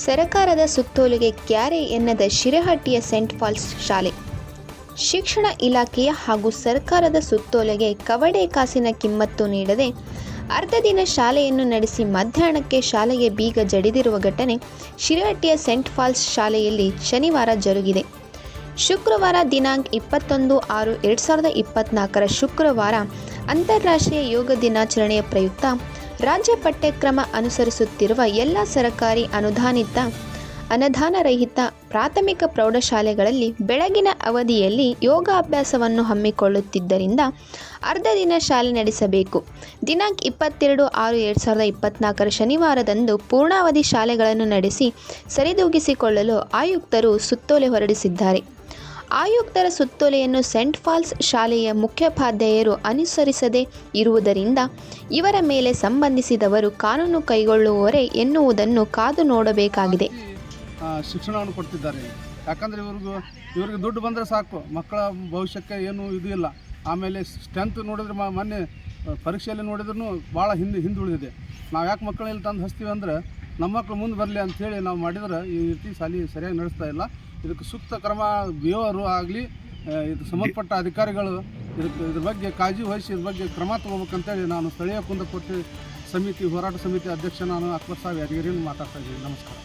ಸರಕಾರದ ಸುತ್ತೋಲೆಗೆ ಕ್ಯಾರೆ ಎನ್ನದ ಶಿರಹಟ್ಟಿಯ Saint falls ಶಾಲೆ. ಶಿಕ್ಷಣ ಇಲಾಖೆಯ ಹಾಗೂ ಸರ್ಕಾರದ ಸುತ್ತೋಲೆಗೆ ಕವಡೆ ಕಾಸಿನ ಕಿಮ್ಮತ್ತು ನೀಡದೆ ಅರ್ಧ ದಿನ ಶಾಲೆಯನ್ನು ನಡೆಸಿ ಮಧ್ಯಾಹ್ನಕ್ಕೆ ಶಾಲೆಗೆ ಬೀಗ ಜಡಿದಿರುವ ಘಟನೆ ಶಿರಹಟ್ಟಿಯ ಸೇಂಟ್ ಪಾಲ್ಸ್ ಶಾಲೆಯಲ್ಲಿ ಶನಿವಾರ ಜರುಗಿದೆ. ಶುಕ್ರವಾರ ದಿನಾಂಕ 21/6/2024 ಶುಕ್ರವಾರ ಅಂತಾರಾಷ್ಟ್ರೀಯ ಯೋಗ ದಿನಾಚರಣೆಯ ಪ್ರಯುಕ್ತ ರಾಜ್ಯ ಪಠ್ಯಕ್ರಮ ಅನುಸರಿಸುತ್ತಿರುವ ಎಲ್ಲ ಸರ್ಕಾರಿ ಅನುದಾನರಹಿತ ಪ್ರಾಥಮಿಕ ಪ್ರೌಢಶಾಲೆಗಳಲ್ಲಿ ಬೆಳಗಿನ ಅವಧಿಯಲ್ಲಿ ಯೋಗಾಭ್ಯಾಸವನ್ನು ಹಮ್ಮಿಕೊಳ್ಳುತ್ತಿದ್ದರಿಂದ ಅರ್ಧ ದಿನ ಶಾಲೆ ನಡೆಸಬೇಕು. ದಿನಾಂಕ 22/6/2024 ಶನಿವಾರದಂದು ಪೂರ್ಣಾವಧಿ ಶಾಲೆಗಳನ್ನು ನಡೆಸಿ ಸರಿದೂಗಿಸಿಕೊಳ್ಳಲು ಆಯುಕ್ತರು ಸುತ್ತೋಲೆ ಹೊರಡಿಸಿದ್ದಾರೆ. ಆಯುಕ್ತರ ಸುತ್ತೋಲೆಯನ್ನು ಸೇಂಟ್ ಪಾಲ್ಸ್ ಶಾಲೆಯ ಮುಖ್ಯೋಪಾಧ್ಯಾಯರು ಅನುಸರಿಸದೇ ಇರುವುದರಿಂದ ಇವರ ಮೇಲೆ ಸಂಬಂಧಿಸಿದವರು ಕಾನೂನು ಕೈಗೊಳ್ಳುವವರೇ ಎನ್ನುವುದನ್ನು ಕಾದು ನೋಡಬೇಕಾಗಿದೆ. ಶಿಕ್ಷಣವನ್ನು ಕೊಡ್ತಿದ್ದಾರೆ. ಯಾಕಂದರೆ ಇವ್ರಿಗೆ ದುಡ್ಡು ಬಂದರೆ ಸಾಕು, ಮಕ್ಕಳ ಭವಿಷ್ಯಕ್ಕೆ ಏನು ಇದು ಇಲ್ಲ. ಆಮೇಲೆ ಸ್ಟ್ರೆಂತ್ ನೋಡಿದ್ರೆ ಮೊನ್ನೆ ಪರೀಕ್ಷೆಯಲ್ಲಿ ನೋಡಿದ್ರೂ ಭಾಳ ಹಿಂದುಳಿದಿದೆ. ನಾವು ಯಾಕೆ ಮಕ್ಕಳಲ್ಲಿ ತಂದು ಹಚ್ತೀವಿ ಅಂದರೆ ನಮ್ಮ ಮಕ್ಕಳು ಮುಂದೆ ಬರಲಿ ಅಂಥೇಳಿ ನಾವು ಮಾಡಿದ್ರೆ ಈ ರೀತಿ ಶಾಲೆ ಸರಿಯಾಗಿ ನಡೆಸ್ತಾ ಇಲ್ಲ. ಇದಕ್ಕೆ ಸೂಕ್ತ ಕ್ರಮ ಬಿಒರು ಆಗಲಿ, ಇದು ಸಂಬಂಧಪಟ್ಟ ಅಧಿಕಾರಿಗಳು ಇದ್ರ ಬಗ್ಗೆ ಕಾಳಜಿ ವಹಿಸಿ ಇದ್ರ ಬಗ್ಗೆ ಕ್ರಮ ತಗೋಬೇಕಂತೇಳಿ ನಾನು ಸ್ಥಳೀಯ ಕುಂದಕೋಟೆ ಹೋರಾಟ ಸಮಿತಿ ಅಧ್ಯಕ್ಷ ನಾನು ಅಕ್ಬರ್ ಸಾಹೇಬ್ ಯಾದಗಿರಿಯಿಂದ ಮಾತಾಡ್ತಾ ಇದ್ದೀನಿ. ನಮಸ್ಕಾರ.